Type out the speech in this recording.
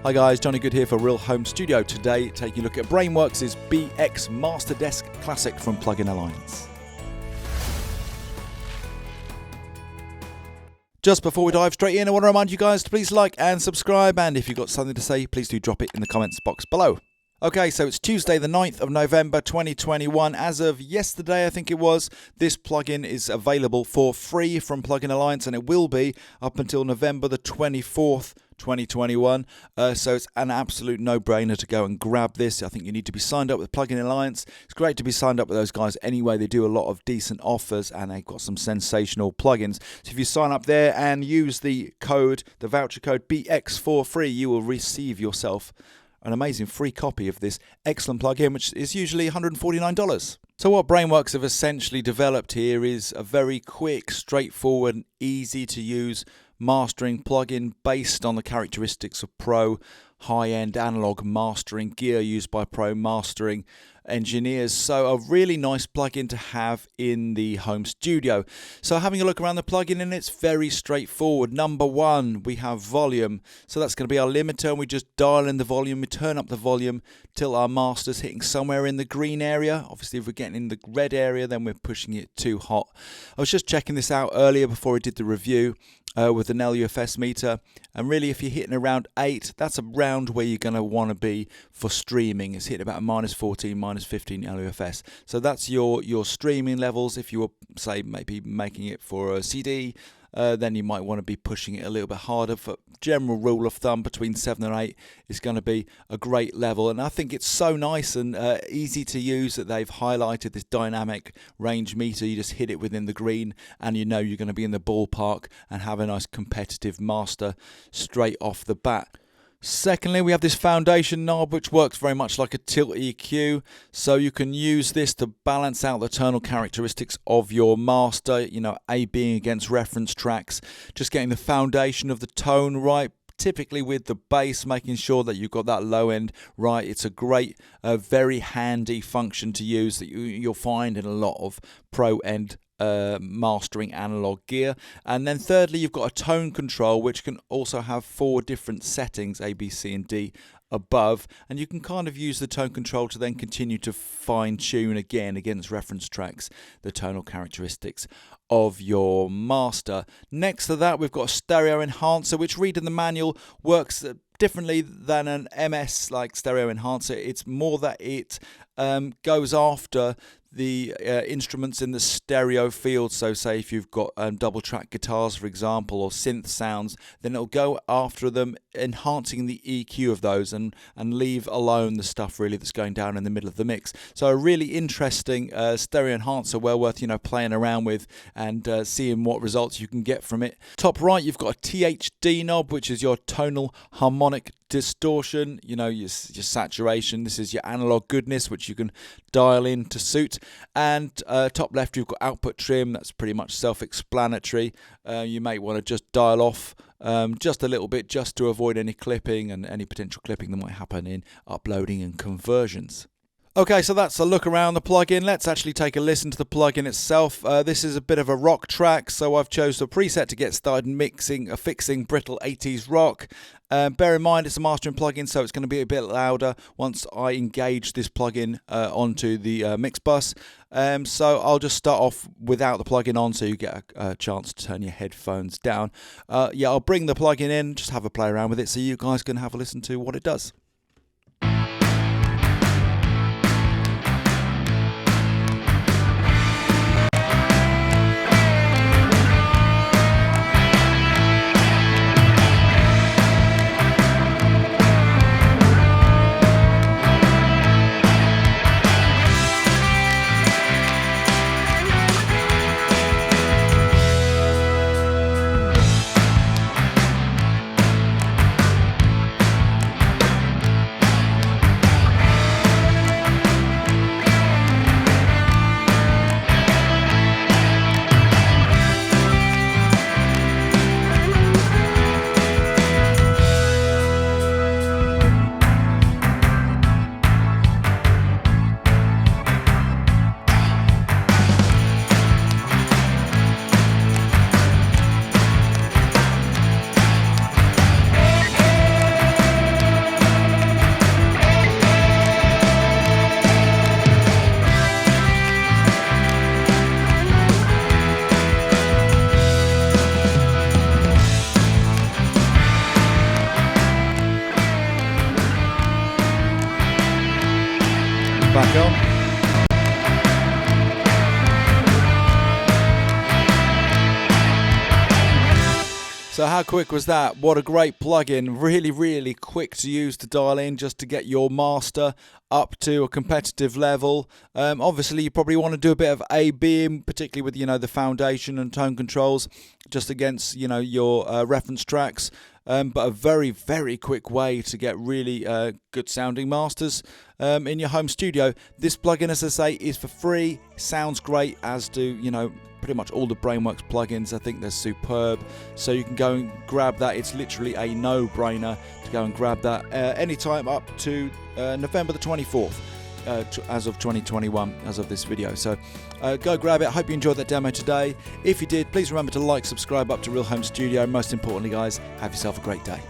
Hi guys, Johnny Good here for Real Home Studio. Today, taking a look at Brainworx's BX Master Desk Classic from Plugin Alliance. Just before we dive straight in, I want to remind you guys to please like and subscribe, and if you've got something to say, please do drop it in the comments box below. Okay, so it's Tuesday the 9th of November 2021. As of yesterday, I think it was, this plugin is available for free from Plugin Alliance, and it will be up until November the 24th, 2021. So it's an absolute no-brainer to go and grab this. I think you need to be signed up with Plugin Alliance. It's great to be signed up with those guys anyway. They do a lot of decent offers and they've got some sensational plugins. So if you sign up there and use the voucher code BX for free, you will receive yourself an amazing free copy of this excellent plugin, which is usually $149. So what Brainworx have essentially developed here is a very quick, straightforward, and easy to use mastering plugin based on the characteristics of pro high-end analog mastering gear used by pro mastering engineers. So a really nice plugin to have in the home studio. So having a look around the plugin, and it's very straightforward. Number one, we have volume. So that's going to be our limiter, and we just dial in the volume. We turn up the volume till our master's hitting somewhere in the green area. Obviously, if we're getting in the red area, then we're pushing it too hot. I was just checking this out earlier before I did the review with an LUFS meter, and really if you're hitting around 8, that's around where you're going to want to be for streaming. It's hitting about -14, -15 LUFS. So that's your streaming levels. If you were, say, maybe making it for a CD, then you might want to be pushing it a little bit harder. For general rule of thumb, between 7 and 8 is going to be a great level. And I think it's so nice and easy to use that they've highlighted this dynamic range meter. You just hit it within the green and you know you're going to be in the ballpark and have a nice competitive master straight off the bat. Secondly, we have this foundation knob, which works very much like a tilt EQ, so you can use this to balance out the tonal characteristics of your master, you know, A being against reference tracks, just getting the foundation of the tone right, typically with the bass, making sure that you've got that low end right. It's a great, very handy function to use that you'll find in a lot of pro end mastering analog gear. And then thirdly, you've got a tone control, which can also have 4 different settings, A, B, C and D above, and you can kind of use the tone control to then continue to fine tune again against reference tracks the tonal characteristics of your master. Next to that, we've got a stereo enhancer, which reading the manual works differently than an MS like stereo enhancer. It's more that it goes after the instruments in the stereo field. So say if you've got double track guitars, for example, or synth sounds, then it'll go after them, enhancing the EQ of those and leave alone the stuff really that's going down in the middle of the mix. So a really interesting stereo enhancer, well worth playing around with and seeing what results you can get from it. Top right, you've got a THD knob, which is your tonal harmonic distortion, your saturation. This is your analog goodness, which you can dial in to suit. And top left, you've got output trim. That's pretty much self-explanatory. You may want to just dial off just a little bit, just to avoid any clipping and any potential clipping that might happen in uploading and conversions. Okay, so that's a look around the plugin. Let's actually take a listen to the plugin itself. This is a bit of a rock track, so I've chosen a preset to get started fixing brittle 80s rock. Bear in mind, it's a mastering plugin, so it's going to be a bit louder once I engage this plugin onto the mix bus. So I'll just start off without the plugin on, so you get a chance to turn your headphones down. I'll bring the plugin in, just have a play around with it, so you guys can have a listen to what it does. back on. So how quick was that? What a great plugin. Really, really quick to use to dial in just to get your master up to a competitive level. Obviously, you probably want to do a bit of A/B, particularly with, the foundation and tone controls, just against, your reference tracks. But a very, very quick way to get really good sounding masters in your home studio. This plugin, as I say, is for free. Sounds great, as do, pretty much all the Brainworx plugins. I think they're superb. So you can go and grab that. It's literally a no-brainer to go and grab that anytime up to November the 24th. As of 2021, as of this video. So go grab it. I hope you enjoyed that demo today. If you did, please remember to like, subscribe up to Real Home Studio. Most importantly, guys, have yourself a great day.